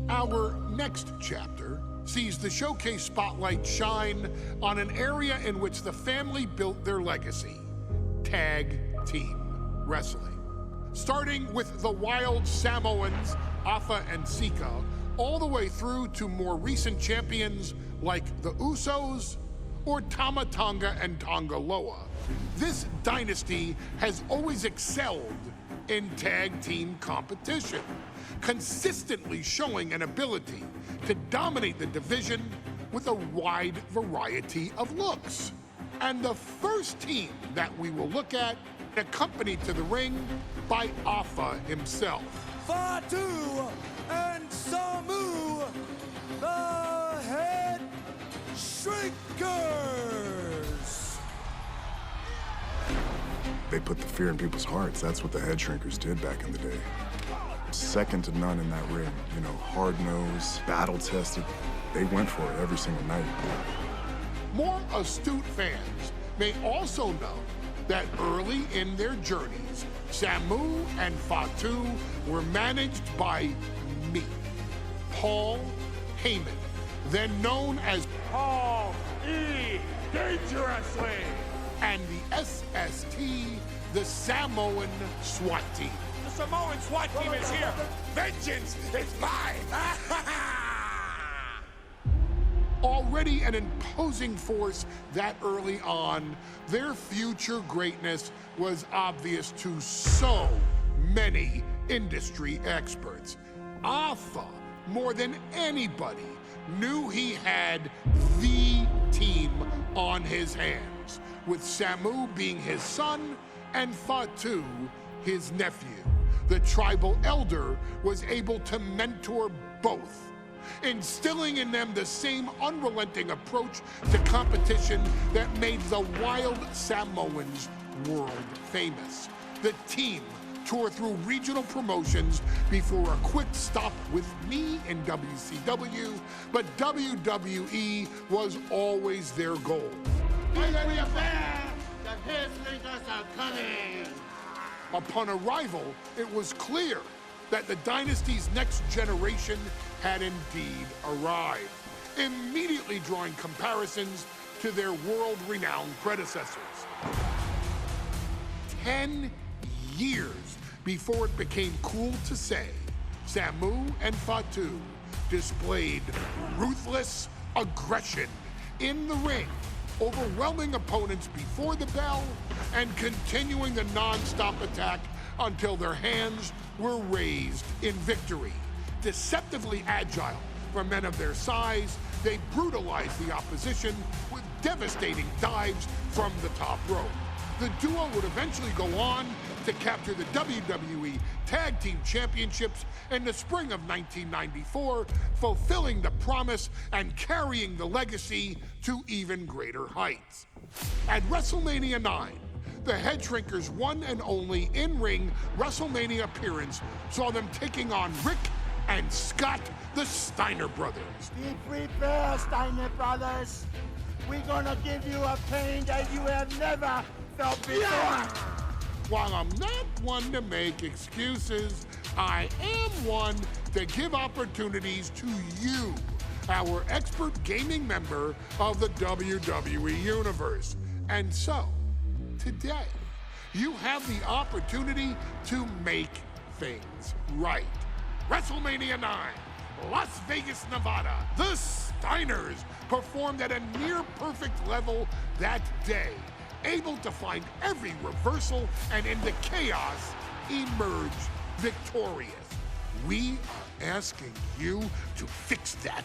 Our next chapter sees the showcase spotlight shine on an area in which the family built their legacy: tag team wrestling. Starting with the wild Samoans, Afa and Sika, all the way through to more recent champions like the Usos or Tama Tonga and Tonga Loa. This dynasty has always excelled in tag team competition, consistently showing an ability to dominate the division with a wide variety of looks. And the first team that we will look at, accompanied to the ring by Afa himself. Fatu and Samu, the Headshrinkers. They put the fear in people's hearts. That's what the Headshrinkers did back in the day. Second to none in that ring. You know, hard-nosed, battle-tested. They went for it every single night. More astute fans may also know that early in their journeys, Samu and Fatu were managed by me, Paul Heyman, then known as Paul E. Dangerously. and the SST, the Samoan SWAT team. The Samoan SWAT team is here. Vengeance is mine. Already an imposing force that early on, their future greatness was obvious to so many industry experts. Afa, more than anybody, knew he had the team on his hands, with Samu being his son and Fatu his nephew. The tribal elder was able to mentor both, instilling in them the same unrelenting approach to competition that made the wild Samoans world famous. The team toured through regional promotions before a quick stop with me in WCW, but WWE was always their goal. The Headshrinkers are coming! Upon arrival, it was clear that the dynasty's next generation had indeed arrived, immediately drawing comparisons to their world-renowned predecessors. 10 years before it became cool to say, Samu and Fatu displayed ruthless aggression in the ring, overwhelming opponents before the bell and continuing the non-stop attack until their hands were raised in victory. Deceptively agile for men of their size, they brutalized the opposition with devastating dives from the top rope. The duo would eventually go on to capture the WWE Tag Team Championships in the spring of 1994, fulfilling the promise and carrying the legacy to even greater heights. At Wrestlemania 9, the Headshrinkers' one and only in-ring WrestleMania appearance saw them taking on Rick and Scott, the Steiner brothers. Be prepared, Steiner brothers. We're gonna give you a pain that you have never felt before. While I'm not one to make excuses, I am one to give opportunities to you, our expert gaming member of the WWE Universe. And so, today, you have the opportunity to make things right. WrestleMania 9, Las Vegas, Nevada. The Steiners performed at a near-perfect level that day, able to find every reversal and in the chaos emerge victorious. We are asking you to fix that,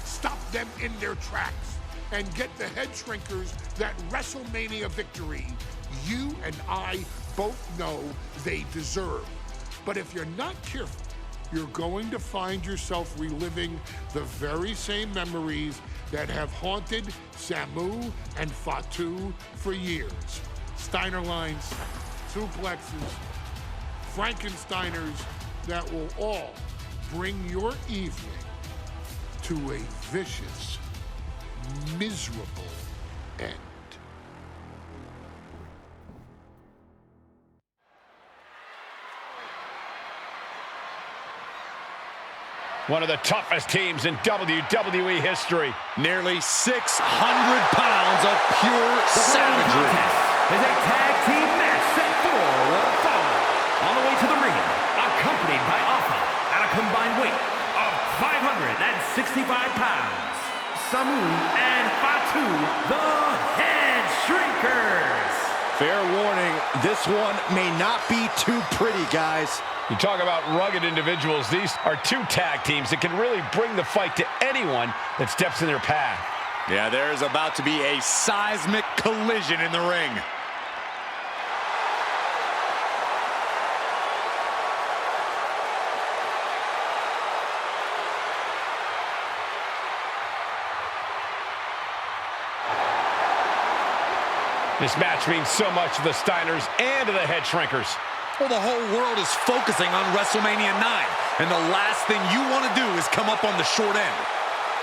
stop them in their tracks, and get the Headshrinkers that WrestleMania victory you and I both know they deserve. But if you're not careful, you're going to find yourself reliving the very same memories that have haunted Samu and Fatu for years. Steiner lines, suplexes, Frankensteiners that will all bring your evening to a vicious, miserable end. One of the toughest teams in WWE history. Nearly 600 pounds of pure savagery. Is a tag team match set for one fall. On the way to the ring, accompanied by Alpha at a combined weight of 565 pounds. Samu and Fatu, the Headshrinkers. Fair warning, this one may not be too pretty, guys. You talk about rugged individuals. These are two tag teams that can really bring the fight to anyone that steps in their path. Yeah, there's about to be a seismic collision in the ring. This match means so much to the Steiners and to the Headshrinkers. Well, the whole world is focusing on Wrestlemania 9, and the last thing you want to do is come up on the short end.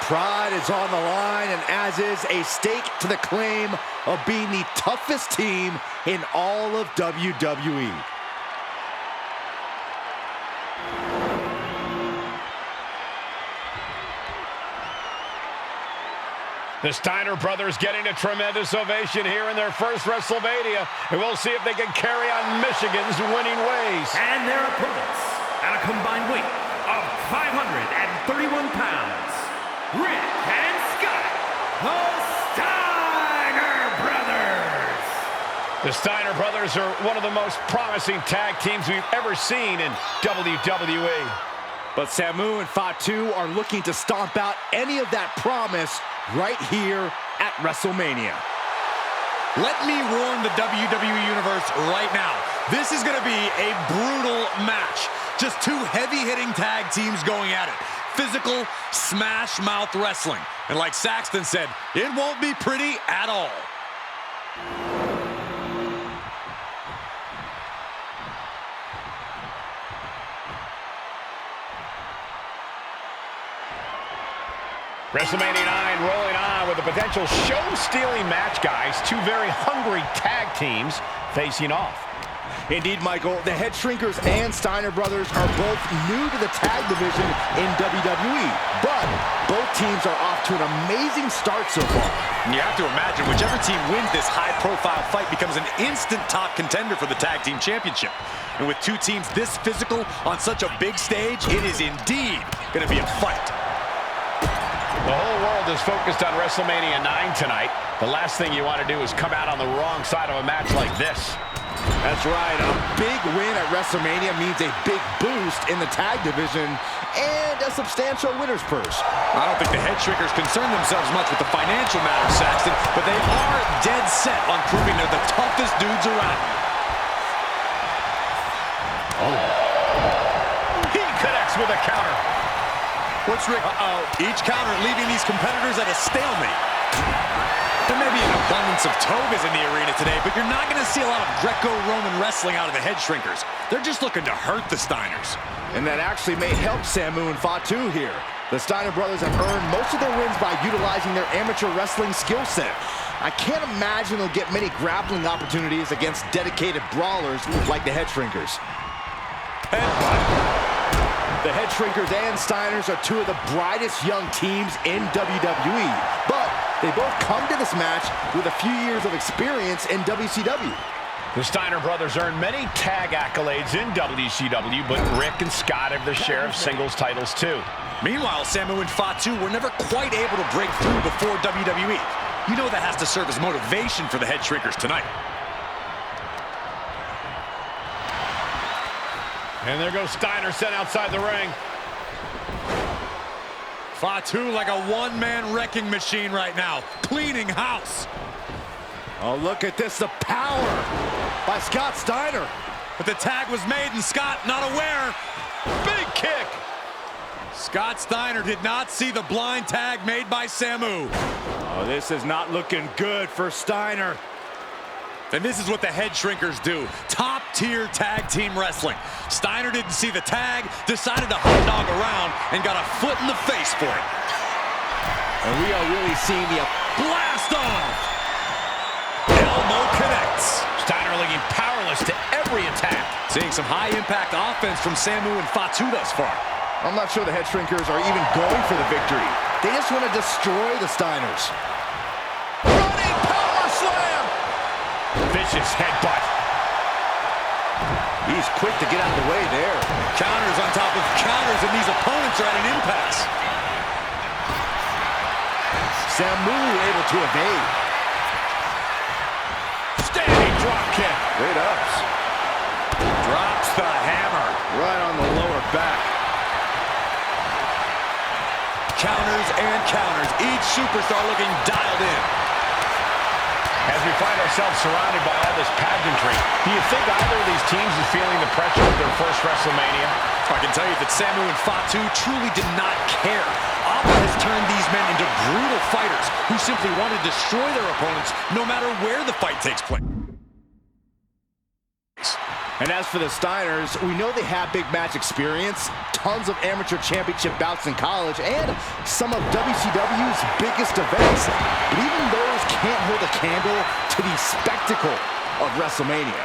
Pride is on the line, and as is a stake to the claim of being the toughest team in all of WWE. The Steiner brothers getting a tremendous ovation here in their first Wrestlemania, and we'll see if they can carry on Michigan's winning ways. And their opponents, at a combined weight of 531 pounds, Rick and Scott, the Steiner brothers. The Steiner brothers are one of the most promising tag teams we've ever seen in WWE. But Samu and Fatu are looking to stomp out any of that promise right here at WrestleMania. Let me warn the WWE Universe right now. This is going to be a brutal match. Just two heavy-hitting tag teams going at it. Physical, smash-mouth wrestling. And like Saxton said, it won't be pretty at all. WrestleMania 9 rolling on with a potential show-stealing match, guys. Two very hungry tag teams facing off. Indeed, Michael, the Headshrinkers and Steiner brothers are both new to the tag division in WWE, but both teams are off to an amazing start so far. And you have to imagine whichever team wins this high-profile fight becomes an instant top contender for the tag team championship. And with two teams this physical on such a big stage, it is indeed going to be a fight. The whole world is focused on WrestleMania 9 tonight. The last thing you want to do is come out on the wrong side of a match like this. That's right. A big win at WrestleMania means a big boost in the tag division and a substantial winner's purse. I don't think the Headshrinkers concern themselves much with the financial matter, Saxton, but they are dead set on proving they're the toughest dudes around. Oh. He connects with a counter. What's Rick? Each counter leaving these competitors at a stalemate. There may be an abundance of togas in the arena today, but you're not going to see a lot of Greco-Roman wrestling out of the Headshrinkers. They're just looking to hurt the Steiners. And that actually may help Samu and Fatu here. The Steiner brothers have earned most of their wins by utilizing their amateur wrestling skill set. I can't imagine they'll get many grappling opportunities against dedicated brawlers like the Headshrinkers. The Headshrinkers and Steiners are two of the brightest young teams in WWE, but they both come to this match with a few years of experience in WCW. The Steiner brothers earned many tag accolades in WCW, but Rick and Scott have their share of singles titles too. Meanwhile, Samu and Fatu were never quite able to break through before WWE. You know that has to serve as motivation for the Headshrinkers tonight. And there goes Steiner sent outside the ring. Fatu like a one-man wrecking machine right now, cleaning house. Oh, look at this, the power by Scott Steiner. But the tag was made and Scott not aware. Big kick. Scott Steiner did not see the blind tag made by Samu. Oh, this is not looking good for Steiner. And this is what the Headshrinkers do. Top-tier tag team wrestling. Steiner didn't see the tag, decided to hot dog around, and got a foot in the face for it. And we are really seeing the blast off. Elbow connects. Steiner looking powerless to every attack. Seeing some high-impact offense from Samu and Fatu thus far. I'm not sure the Headshrinkers are even going for the victory. They just want to destroy the Steiners. Running power slam. Vicious headbutt. He's quick to get out of the way there. Counters on top of counters, and these opponents are at an impasse. Samu able to evade. Standing drop kick. Great ups. Drops the hammer. Right on the lower back. Counters and counters. Each superstar looking dialed in. As we find ourselves surrounded by all this pageantry, do you think either of these teams is feeling the pressure of their first WrestleMania? I can tell you that Samu and Fatu truly did not care. Appa has turned these men into brutal fighters who simply want to destroy their opponents no matter where the fight takes place. And as for the Steiners, we know they have big match experience, tons of amateur championship bouts in college, and some of WCW's biggest events. But even those can't hold a candle to the spectacle of WrestleMania.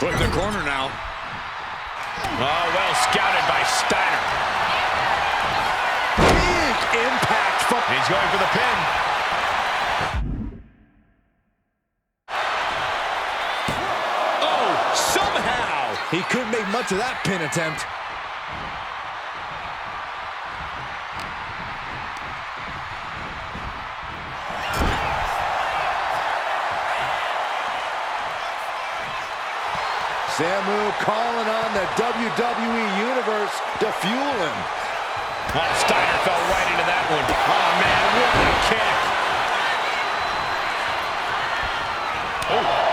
Put in the corner now. Oh, well scouted by Steiner. Big impact from... He's going for the pin. Somehow, he couldn't make much of that pin attempt. Samu calling on the WWE Universe to fuel him. Oh, Steiner fell right into that one. Oh, man, what a kick. Oh.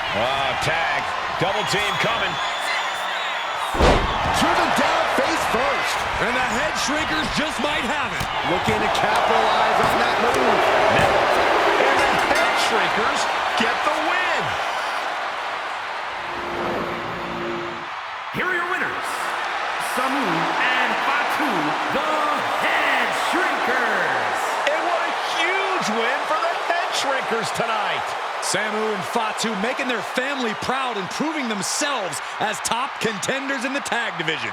Oh, tag. Double team coming. Driven down face first. And the Headshrinkers just might have it. Looking to capitalize on that move. And the Headshrinkers get the win. Here are your winners, Samu and Fatu, the Headshrinkers. And what a huge win for the Headshrinkers tonight. Samu and Fatu making their family proud and proving themselves as top contenders in the tag division.